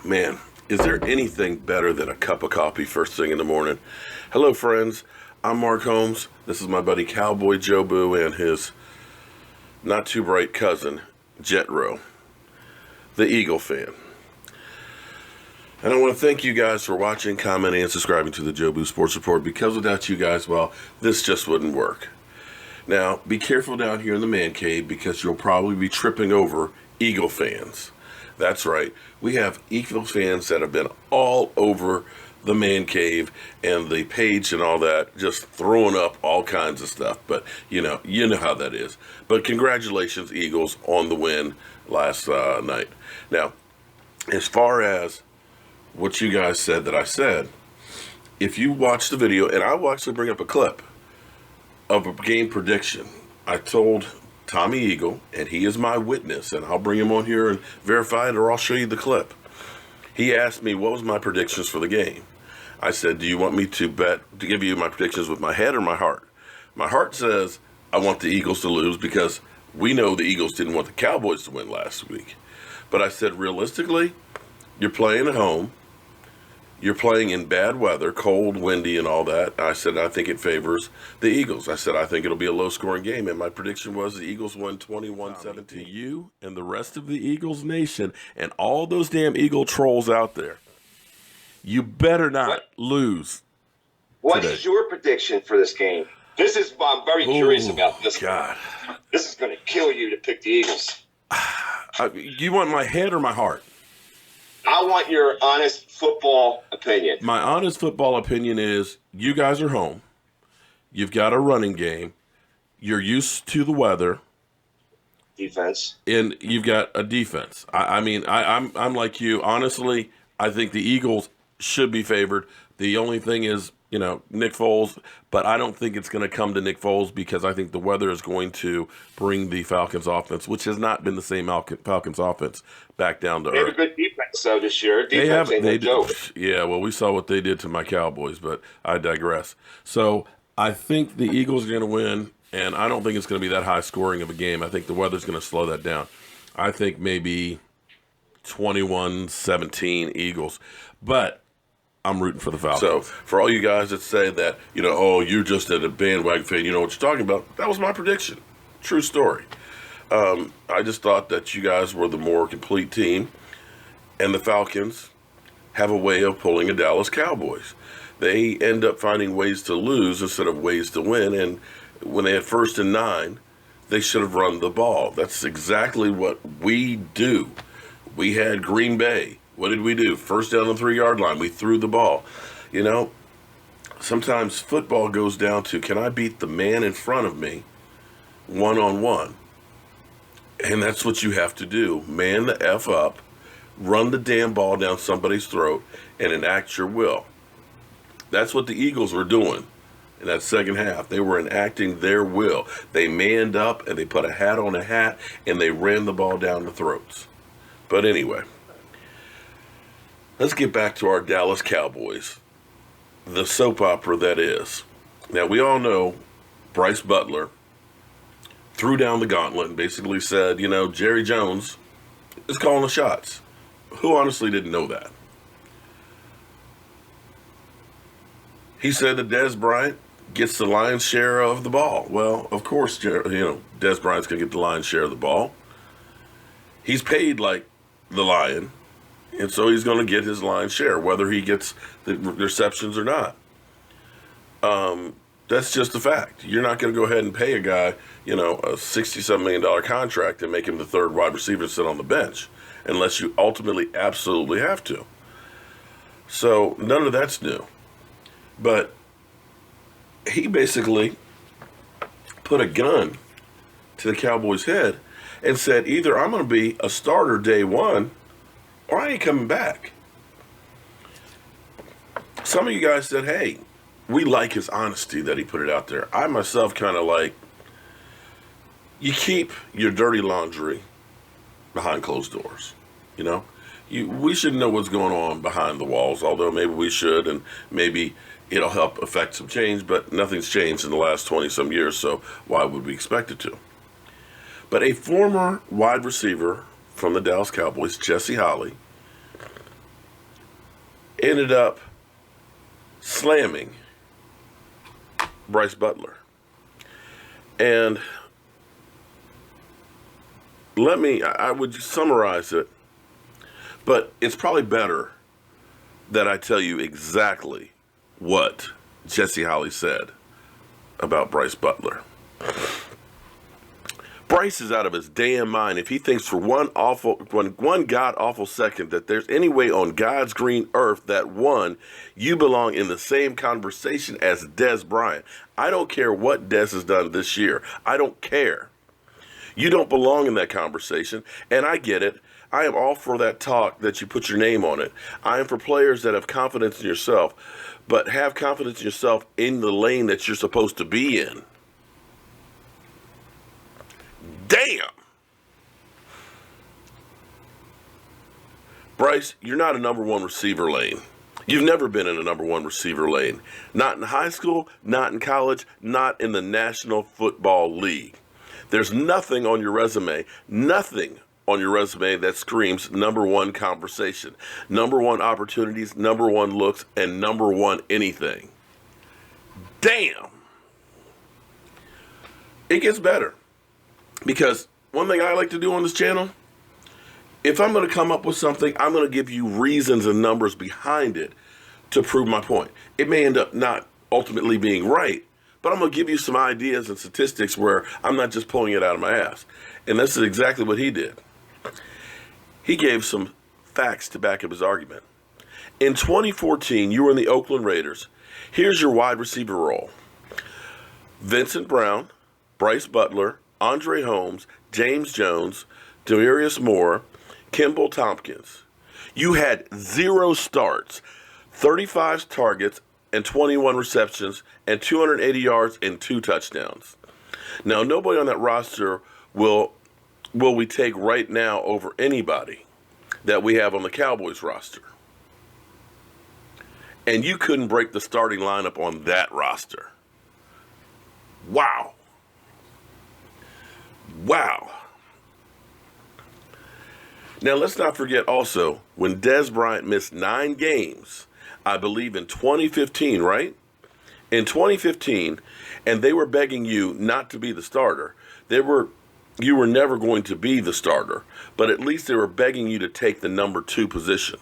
Man, is there anything better than a cup of coffee first thing in the morning? Hello, friends. I'm Mark Holmes. This is my buddy CowboyJobu and his not too bright cousin, Jetro, the Eagle fan. And I want to thank you guys for watching, commenting, and subscribing to the Jobu Sports Report, because without you guys, well, this just wouldn't work. Now, be careful down here in the man cave, because you'll probably be tripping over Eagle fans. That's right. We have Eagle fans that have been all over the man cave and the page and all that, just throwing up all kinds of stuff. But you know how that is. But congratulations, Eagles, on the win last night. Now, as far as what you guys said that I said, if you watch the video, and I will actually bring up a clip of a game prediction. I told Tommy Eagle, and he is my witness, and I'll bring him on here and verify it, or I'll show you the clip. He asked me what was my predictions for the game. I said, do you want me to give you my predictions with my head or my heart? My heart says I want the Eagles to lose, because we know the Eagles didn't want the Cowboys to win last week. But I said, realistically, you're playing at home. You're playing in bad weather, cold, windy, and all that. I said, I think it favors the Eagles. I said, I think it'll be a low-scoring game, and my prediction was the Eagles won 21-17. To you and the rest of the Eagles nation and all those damn Eagle trolls out there, you better not lose. What is your prediction for this game? This is what I'm very curious about. This God. This is going to kill you to pick the Eagles. You want my head or my heart? I want your honest football opinion. My honest football opinion is you guys are home. You've got a running game. You're used to the weather. Defense. And you've got a defense. I'm like you. Honestly, I think the Eagles should be favored. The only thing is, Nick Foles, but I don't think it's going to come to Nick Foles, because I think the weather is going to bring the Falcons offense, which has not been the same Falcons offense, back down to earth. They have a good defense, though, this year. Defense ain't no joke. Yeah, well, we saw what they did to my Cowboys, but I digress. So I think the Eagles are going to win, and I don't think it's going to be that high scoring of a game. I think the weather's going to slow that down. I think maybe 21-17 Eagles, but I'm rooting for the Falcons. So for all you guys that say that, you're just a bandwagon fan, you know what you're talking about, that was my prediction. True story. I just thought that you guys were the more complete team, and the Falcons have a way of pulling a Dallas Cowboys. They end up finding ways to lose instead of ways to win, and when they had 1st and 9, they should have run the ball. That's exactly what we do. We had Green Bay. What did we do? 1st down on the 3-yard line. We threw the ball. Sometimes football goes down to, can I beat the man in front of me one-on-one? And that's what you have to do. Man the F up, run the damn ball down somebody's throat, and enact your will. That's what the Eagles were doing in that second half. They were enacting their will. They manned up, and they put a hat on a hat, and they ran the ball down the throats. But anyway, let's get back to our Dallas Cowboys, the soap opera that is. Now, we all know Brice Butler threw down the gauntlet and basically said, Jerry Jones is calling the shots. Who honestly didn't know that? He said that Dez Bryant gets the lion's share of the ball. Well, of course, Dez Bryant's going to get the lion's share of the ball. He's paid like the lion, and so he's going to get his lion's share, whether he gets the receptions or not. That's just a fact. You're not going to go ahead and pay a guy, a $67 million contract and make him the 3rd wide receiver to sit on the bench, unless you ultimately absolutely have to. So none of that's new. But he basically put a gun to the Cowboys' head and said, either I'm going to be a starter day one, or I ain't coming back. Some of you guys said, hey, we like his honesty that he put it out there. I myself kind of like, you keep your dirty laundry behind closed doors, we should know what's going on behind the walls, although maybe we should, and maybe it'll help affect some change, but nothing's changed in the last 20-some years, so why would we expect it to? But a former wide receiver from the Dallas Cowboys, Jesse Holley, ended up slamming Brice Butler. And I would summarize it, but it's probably better that I tell you exactly what Jesse Holley said about Brice Butler. Brice is out of his damn mind if he thinks for one god-awful second that there's any way on God's green earth that, one, you belong in the same conversation as Dez Bryant. I don't care what Dez has done this year. I don't care. You don't belong in that conversation, and I get it. I am all for that talk that you put your name on it. I am for players that have confidence in yourself, but have confidence in yourself in the lane that you're supposed to be in. Damn! Brice, you're not a number one receiver lane. You've never been in a number one receiver lane. Not in high school, not in college, not in the National Football League. There's nothing on your resume, that screams number one conversation, number one opportunities, number one looks, and number one anything. Damn! It gets better. Because one thing I like to do on this channel, if I'm going to come up with something, I'm going to give you reasons and numbers behind it to prove my point. It may end up not ultimately being right, but I'm going to give you some ideas and statistics where I'm not just pulling it out of my ass. And this is exactly what he did. He gave some facts to back up his argument. In 2014, you were in the Oakland Raiders. Here's your wide receiver role: Vincent Brown, Brice Butler, Andre Holmes, James Jones, Demarius Moore, Kimball Tompkins. You had 0 starts, 35 targets, and 21 receptions, and 280 yards and 2 touchdowns. Now, nobody on that roster will we take right now over anybody that we have on the Cowboys roster. And you couldn't break the starting lineup on that roster. Wow. Wow. Now, let's not forget also, when Dez Bryant missed 9 games, I believe in 2015, right? In 2015, and they were begging you not to be the starter. You were never going to be the starter, but at least they were begging you to take the number 2 position.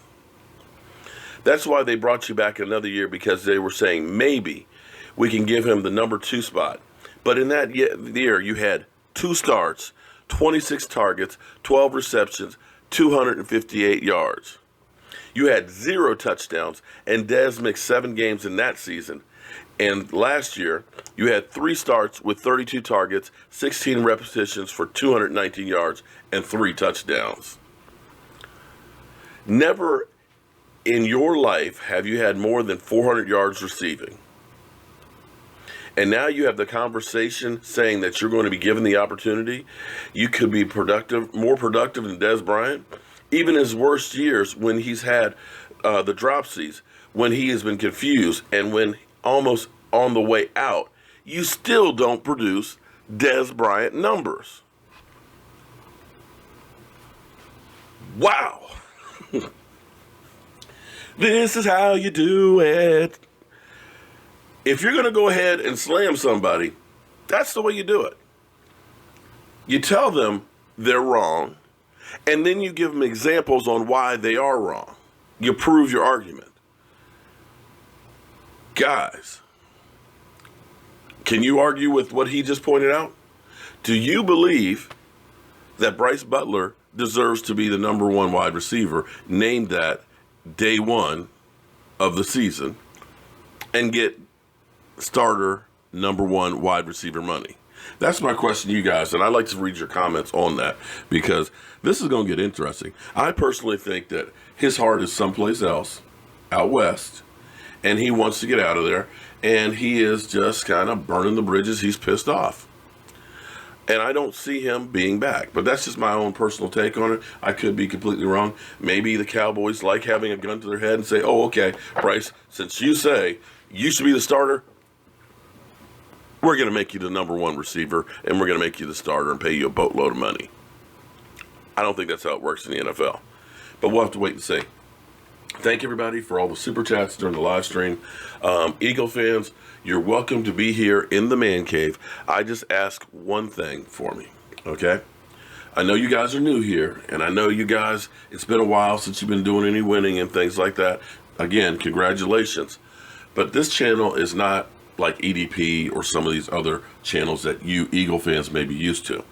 That's why they brought you back another year, because they were saying maybe we can give him the number 2 spot. But in that year, you had 2 starts, 26 targets, 12 receptions, 258 yards. You had 0 touchdowns, and Dez missed 7 games in that season. And last year, you had 3 starts with 32 targets, 16 repetitions for 219 yards, and 3 touchdowns. Never in your life have you had more than 400 yards receiving. And now you have the conversation saying that you're going to be given the opportunity. You could be productive, more productive than Dez Bryant. Even his worst years, when he's had the dropsies, when he has been confused, and when almost on the way out, you still don't produce Dez Bryant numbers. Wow. This is how you do it. If you're going to go ahead and slam somebody, that's the way you do it. You tell them they're wrong, and then you give them examples on why they are wrong. You prove your argument. Guys, can you argue with what he just pointed out? Do you believe that Brice Butler deserves to be the number 1 wide receiver, named that day 1 of the season, and get starter number 1 wide receiver money? That's my question to you guys, and I'd like to read your comments on that, because this is going to get interesting. I personally think that his heart is someplace else, out west, and he wants to get out of there, and he is just kind of burning the bridges. He's pissed off. And I don't see him being back, but that's just my own personal take on it. I could be completely wrong. Maybe the Cowboys like having a gun to their head and say, oh, okay, Brice, since you say you should be the starter, we're going to make you the number 1 receiver, and we're going to make you the starter and pay you a boatload of money. I don't think that's how it works in the NFL, but we'll have to wait and see. Thank everybody for all the super chats during the live stream. Eagle fans, you're welcome to be here in the man cave. I just ask one thing for me, okay? I know you guys are new here, and I know you guys, it's been a while since you've been doing any winning and things like that. Again, congratulations. But this channel is not like EDP or some of these other channels that you Eagle fans may be used to.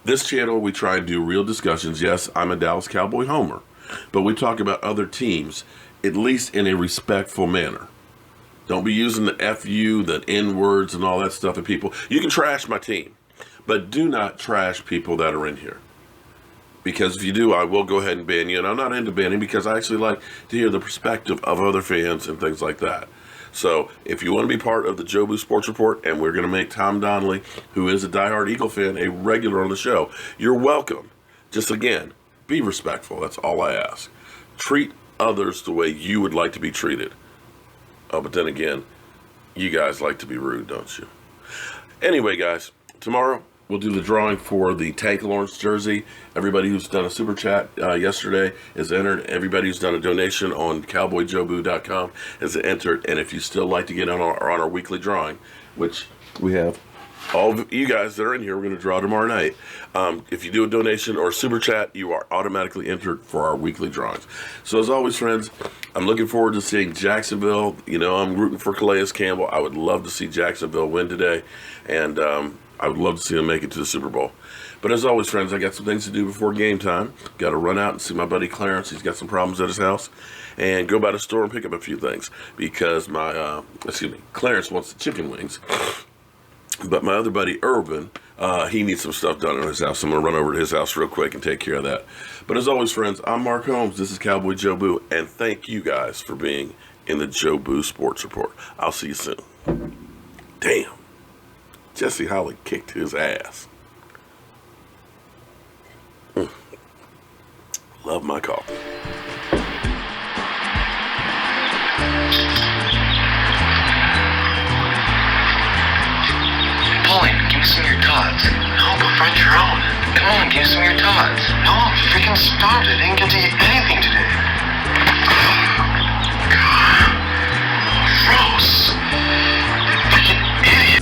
This channel, we try and do real discussions. Yes, I'm a Dallas Cowboy homer, but we talk about other teams, at least in a respectful manner. Don't be using the FU, the N words and all that stuff at people. You can trash my team, but do not trash people that are in here. Because if you do, I will go ahead and ban you. And I'm not into banning because I actually like to hear the perspective of other fans and things like that. So if you want to be part of the Jobu Sports Report, and we're going to make Tom Donnelly, who is a diehard Eagle fan, a regular on the show, you're welcome. Just again, be respectful. That's all I ask. Treat others the way you would like to be treated. Oh, but then again, you guys like to be rude, don't you? Anyway, guys, tomorrow we'll do the drawing for the Tank Lawrence jersey. Everybody who's done a super chat yesterday is entered. Everybody who's done a donation on CowboyJobu.com is entered. And if you still like to get on our weekly drawing, which we have all of you guys that are in here, we're going to draw tomorrow night. If you do a donation or a super chat, you are automatically entered for our weekly drawings. So as always, friends, I'm looking forward to seeing Jacksonville. You know, I'm rooting for Calais Campbell. I would love to see Jacksonville win today. And I would love to see them make it to the Super Bowl. But as always, friends, I got some things to do before game time. Got to run out and see my buddy Clarence. He's got some problems at his house. And go by the store and pick up a few things. Because Clarence wants the chicken wings. But my other buddy, Irvin, he needs some stuff done in his house. I'm going to run over to his house real quick and take care of that. But as always, friends, I'm Mark Holmes. This is Cowboy Jobu. And thank you guys for being in the Jobu Sports Report. I'll see you soon. Damn. Jesse Holley kicked his ass. Love my coffee. Pauline, give me some of your tots. No, go find your own. Come on, give me some of your tots. No, I'm freaking starved. I didn't get to eat anything today. God. Gross.